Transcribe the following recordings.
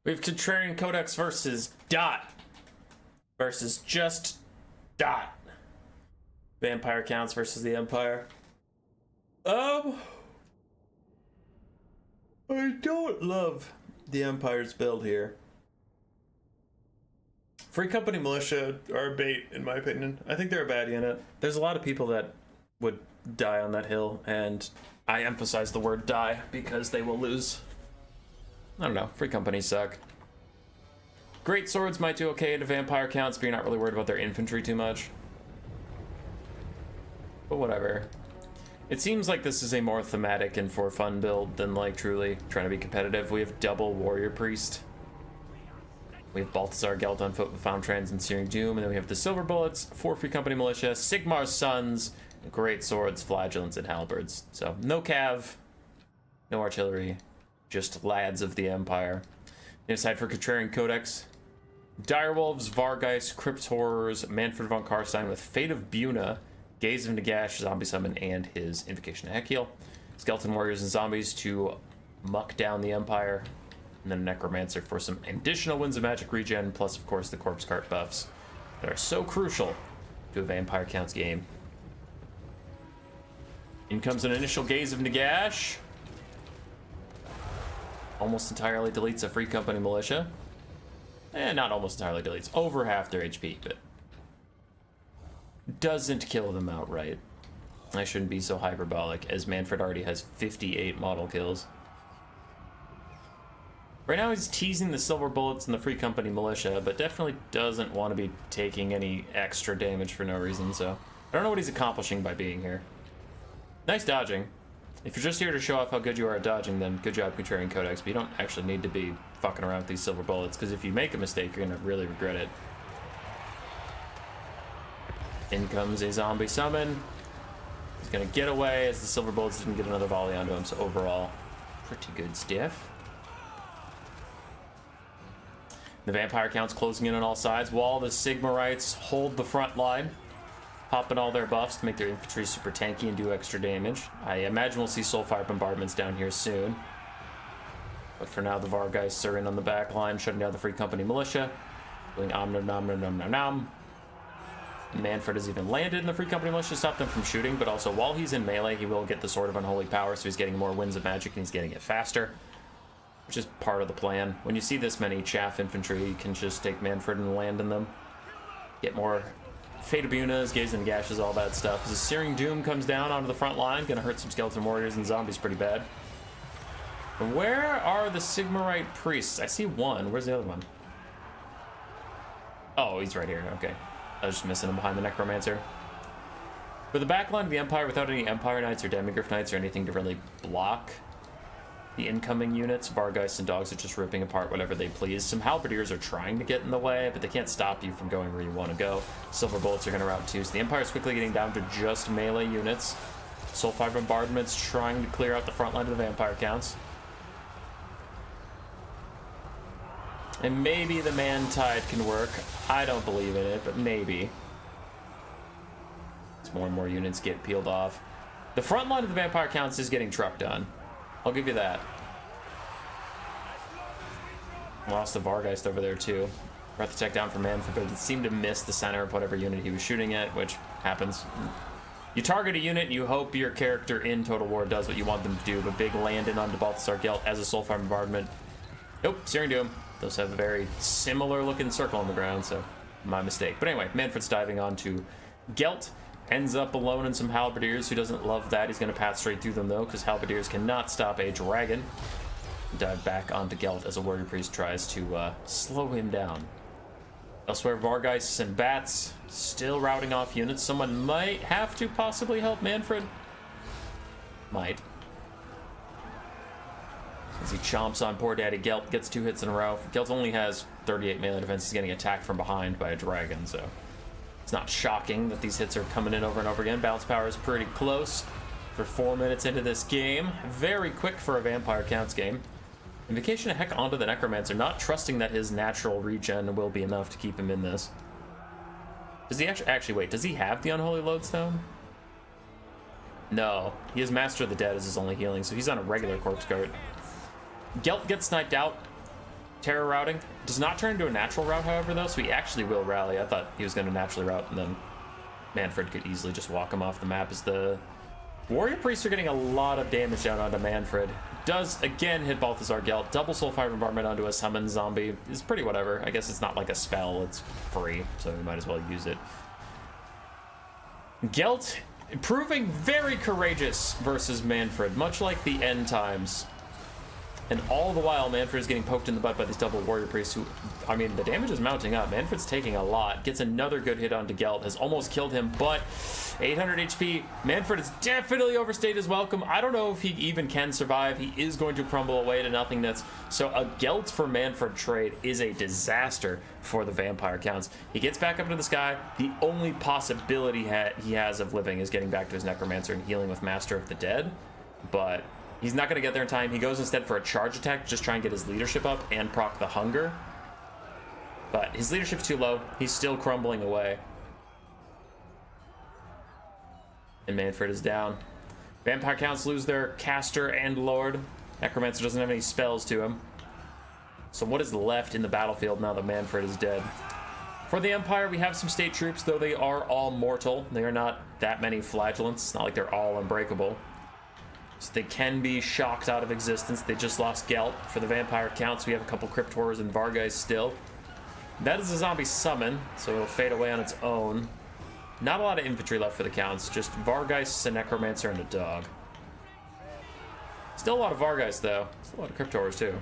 We have Contrarian Codex versus Dot. Versus just Dot. Vampire Counts versus the Empire. I don't love the Empire's build here. Free Company Militia are a bait, in my opinion. I think they're a bad unit. There's a lot of people that would die on that hill, and I emphasize the word die because they will lose. I don't know. Free Companies suck. Great Swords might do okay to Vampire Counts, but you're not really worried about their infantry too much. But whatever. It seems like this is a more thematic and for fun build than like truly trying to be competitive. We have double Warrior Priest. We have Balthazar Gelt on foot with Found Trans and Searing Doom, and then we have the Silver Bullets, 4 Free Company Militia, Sigmar's Sons, Great Swords, Flagellants, and Halberds. So no cav, no artillery, just lads of the Empire. Inside for Contrarian Codex, Direwolves, Vargeist, Crypt Horrors, Manfred von Karstein with Fate of Buna, Gaze of Nagash, Zombie Summon, and his Invocation of Hekil. Skeleton Warriors and Zombies to muck down the Empire. And then a Necromancer for some additional Winds of Magic regen, plus, of course, the Corpse Cart buffs that are so crucial to a Vampire Counts game. In comes an initial Gaze of Nagash. Almost entirely deletes a Free Company Militia. Not almost entirely deletes. Over half their HP, but doesn't kill them outright. I shouldn't be so hyperbolic, as Manfred already has 58 model kills. Right now he's teasing the Silver Bullets and the Free Company Militia, but definitely doesn't want to be taking any extra damage for no reason, so I don't know what he's accomplishing by being here. Nice dodging. If you're just here to show off how good you are at dodging, then good job, Contrarian Codex, but you don't actually need to be fucking around with these Silver Bullets, because if you make a mistake, you're going to really regret it. In comes a Zombie Summon. He's going to get away, as the Silver Bullets didn't get another volley onto him, so overall, pretty good stuff. The Vampire Count's closing in on all sides, while the Sigmarites hold the front line, popping all their buffs to make their infantry super tanky and do extra damage. I imagine we'll see Soulfire Bombardments down here soon. But for now, the Vargeists are in on the back line, shutting down the Free Company Militia, doing Om Nom Nom Nom Nom Nom Nom. Manfred has even landed in the Free Company Militia to stop them from shooting, but also while he's in melee, he will get the Sword of Unholy Power, so he's getting more Winds of Magic and he's getting it faster, which is part of the plan. When you see this many chaff infantry, you can just take Manfred and land in them. Get more Fate of Bunas, Gaze and Gashes, all that stuff. As the Searing Doom comes down onto the front line, gonna hurt some Skeleton Warriors and Zombies pretty bad. And where are the Sigmarite Priests? I see one. Where's the other one? Oh, he's right here. Okay. I was just missing him behind the Necromancer. For the backline of the Empire, without any Empire Knights or Demigryph Knights or anything to really block the incoming units, Vargeists and Dogs are just ripping apart whatever they please. Some Halberdiers are trying to get in the way, but they can't stop you from going where you want to go. Silver Bullets are going to route too, so the Empire is quickly getting down to just melee units. Soulfire Bombardments trying to clear out the front line of the Vampire Counts. And maybe the Man-Tide can work. I don't believe in it, but maybe. As more and more units get peeled off. The front line of the Vampire Counts is getting trucked on. I'll give you that. Lost the Vargeist over there too. Breath attack down from Manfred, but it seemed to miss the center of whatever unit he was shooting at, which happens. You target a unit and you hope your character in Total War does what you want them to do, but big land in onto Balthazar Gelt as a Soulfire Bombardment. Nope, Searing Doom. Those have a very similar looking circle on the ground, so my mistake. But anyway, Manfred's diving onto Gelt. Ends up alone in some Halberdiers. Who doesn't love that? He's going to pass straight through them, though, because Halberdiers cannot stop a dragon. Dive back onto Gelt as a Warrior Priest tries to slow him down. Elsewhere, Vargeists and Bats still routing off units. Someone might have to possibly help Manfred. Might. As he chomps on poor Daddy Gelt, gets 2 hits in a row. Gelt only has 38 melee defense. He's getting attacked from behind by a dragon, so it's not shocking that these hits are coming in over and over again. Bounce power is pretty close for 4 minutes into this game. Very quick for a Vampire Counts game. Invocation of Heck onto the Necromancer, not trusting that his natural regen will be enough to keep him in this. Does he actually wait, does he have the Unholy Lodestone? No, he has Master of the Dead as his only healing, so he's on a regular Corpse Cart. Gelt gets sniped out. Terror routing. Does not turn into a natural route, however, though, so he actually will rally. I thought he was going to naturally route, and then Manfred could easily just walk him off the map as the Warrior Priests are getting a lot of damage down onto Manfred. Does, again, hit Balthazar Gelt. Double Soul Fire Bombardment onto a Summon Zombie is pretty whatever. I guess it's not like a spell. It's free, so we might as well use it. Gelt proving very courageous versus Manfred, much like the end times. And all the while, Manfred is getting poked in the butt by these double Warrior Priests who, I mean, the damage is mounting up. Manfred's taking a lot. Gets another good hit onto Gelt. Has almost killed him, but 800 HP. Manfred has definitely overstayed his welcome. I don't know if he even can survive. He is going to crumble away to nothingness. So a Gelt for Manfred trade is a disaster for the Vampire Counts. He gets back up into the sky. The only possibility he has of living is getting back to his Necromancer and healing with Master of the Dead. But he's not going to get there in time. He goes instead for a charge attack, just try and get his leadership up and proc the hunger. But his leadership's too low. He's still crumbling away. And Manfred is down. Vampire Counts lose their Caster and Lord. Necromancer doesn't have any spells to him. So what is left in the battlefield now that Manfred is dead? For the Empire, we have some state troops, though they are all mortal. They are not that many flagellants. It's not like they're all unbreakable. So they can be shocked out of existence. They just lost Gelt. For the Vampire Counts, we have a couple Crypt Horrors and Vargeist still. That is a zombie summon, so it'll fade away on its own. Not a lot of infantry left for the Counts, just Vargeists, a Necromancer, and a dog. Still a lot of Vargeists, though. Still a lot of Crypt Horrors, too.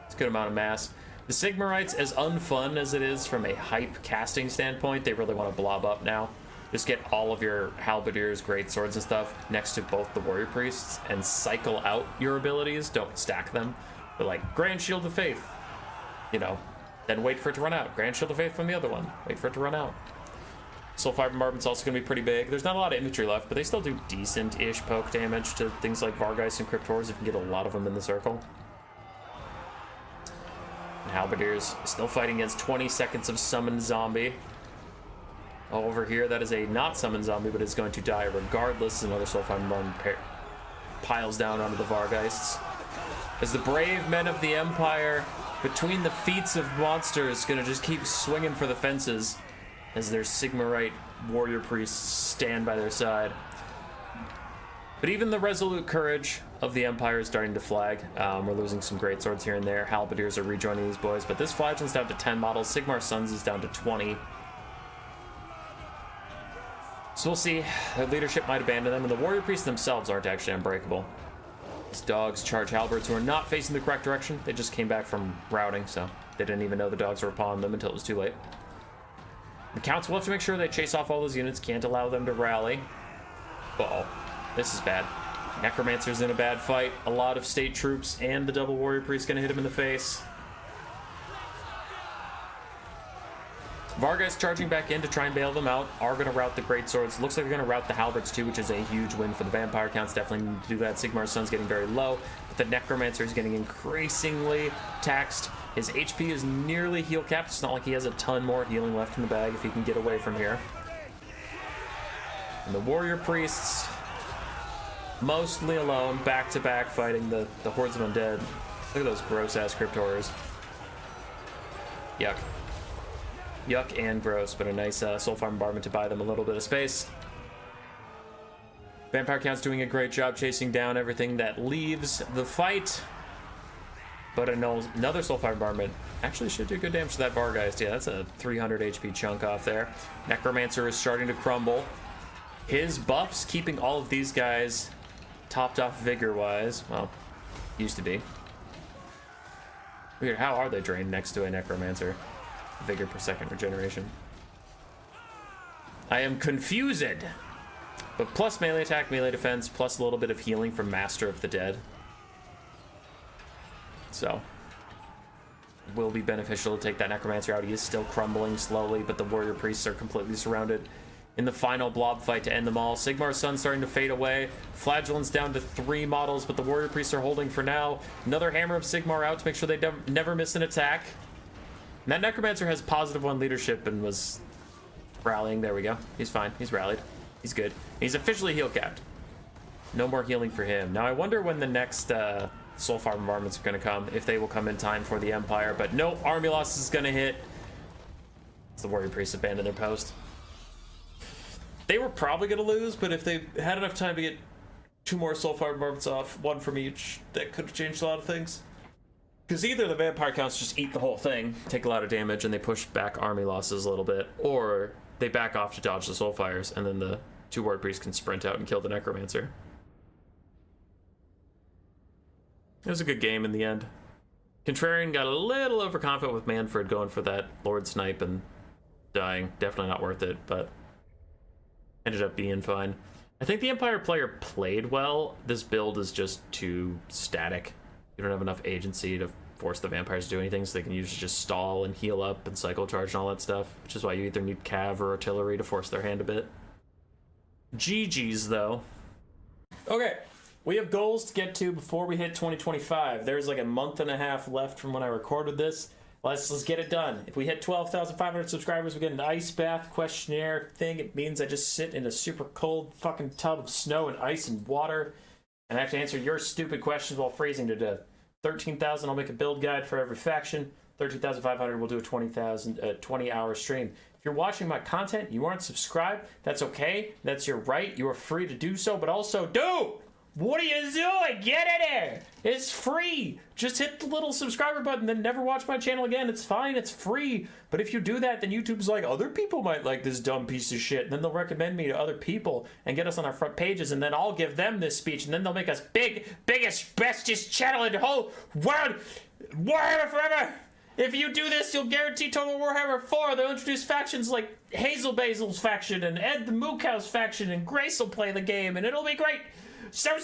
It's a good amount of mass. The Sigmarites, as unfun as it is from a hype casting standpoint, they really want to blob up now. Just get all of your halberdiers, great swords and stuff next to both the warrior priests and cycle out your abilities. Don't stack them. But like Grand Shield of Faith, you know, then wait for it to run out. Grand Shield of Faith from the other one. Wait for it to run out. Soulfire Bombardment's also going to be pretty big. There's not a lot of infantry left, but they still do decent-ish poke damage to things like Vargeist and Crypt Horrors if you can get a lot of them in the circle. And halberdiers still fighting against 20 seconds of Summoned Zombie. Over here, that is a not summoned zombie, but is going to die regardless. Another Soulfire Bombardment piles down onto the Vargeists. As the brave men of the Empire, between the feats of monsters, going to just keep swinging for the fences as their Sigmarite warrior priests stand by their side. But even the resolute courage of the Empire is starting to flag. We're losing some great swords here and there. Halberdiers are rejoining these boys, but this flagellant's down to 10 models. Sigmar Sons is down to 20. So we'll see. Their leadership might abandon them, and the warrior priests themselves aren't actually unbreakable. These dogs charge halberds who are not facing the correct direction. They just came back from routing, so they didn't even know the dogs were upon them until it was too late. The Counts will have to make sure they chase off all those units, can't allow them to rally. Uh-oh, this is bad. Necromancer's in a bad fight. A lot of state troops and the double warrior priest gonna hit him in the face. Vargeist charging back in to try and bail them out. Are going to route the great swords. Looks like they're going to route the halberds too, which is a huge win for the Vampire Counts. Definitely need to do that. Sigmar's Son's getting very low, but the Necromancer is getting increasingly taxed. His HP is nearly heal capped. It's not like he has a ton more healing left in the bag if he can get away from here. And the warrior priests, mostly alone, back to back, fighting the hordes of undead. Look at those gross ass Crypt Horrors. Yuck. Yuck and gross, but a nice Soulfire Bombardment to buy them a little bit of space. Vampire Count's doing a great job chasing down everything that leaves the fight. But another Soulfire Bombardment actually should do good damage to that Vargeist. Yeah, that's a 300 HP chunk off there. Necromancer is starting to crumble. His buffs keeping all of these guys topped off vigor-wise. Well, used to be. Weird, how are they drained next to a Necromancer? Vigor per second regeneration. I am confused. But plus melee attack, melee defense, plus a little bit of healing from Master of the Dead. So, will be beneficial to take that Necromancer out. He is still crumbling slowly, but the warrior priests are completely surrounded in the final blob fight to end them all. Sigmar's Son starting to fade away. Flagellant's down to 3 models, but the warrior priests are holding for now. Another Hammer of Sigmar out to make sure they never miss an attack. And that Necromancer has +1 leadership and was rallying. There we go. He's fine. He's rallied. He's good. He's officially heal capped. No more healing for him. Now I wonder when the next Soulfire bombardments are going to come, if they will come in time for the Empire. But no, army loss is going to hit. It's the Warrior Priests abandoned their post. They were probably going to lose, but if they had enough time to get 2 more Soulfire bombardments off, 1 from each, that could have changed a lot of things. Because either the Vampire Counts just eat the whole thing, take a lot of damage, and they push back army losses a little bit, or they back off to dodge the Soulfires, and then the 2 Warrior Priests can sprint out and kill the Necromancer. It was a good game in the end. Contrarian got a little overconfident with Manfred going for that Lord Snipe and dying. Definitely not worth it, but ended up being fine. I think the Empire player played well. This build is just too static. You don't have enough agency to force the vampires to do anything, so they can usually just stall and heal up and cycle charge and all that stuff, which is why you either need cav or artillery to force their hand a bit. GG's, though. Okay, we have goals to get to before we hit 2025. There's like a month and a half left from when I recorded this. Let's get it done. If we hit 12,500 subscribers, we get an ice bath questionnaire thing. It means I just sit in a super cold fucking tub of snow and ice and water, and I have to answer your stupid questions while freezing to death. 13,000, I'll make a build guide for every faction. 13,500, we'll do a 20-hour stream. If you're watching my content, you aren't subscribed, that's okay. That's your right. You are free to do so, but also, dude, what are you doing? Get in there. It's free. Just hit the little subscriber button, then never watch my channel again. It's fine. It's free. But if you do that, then YouTube's like, other people might like this dumb piece of shit. And then they'll recommend me to other people and get us on our front pages. And then I'll give them this speech. And then they'll make us biggest, bestest channel in the whole world. Warhammer forever. If you do this, you'll guarantee Total Warhammer 4. They'll introduce factions like Hazel Basil's faction and Ed the Mookhouse faction. And Grace will play the game. And it'll be great. So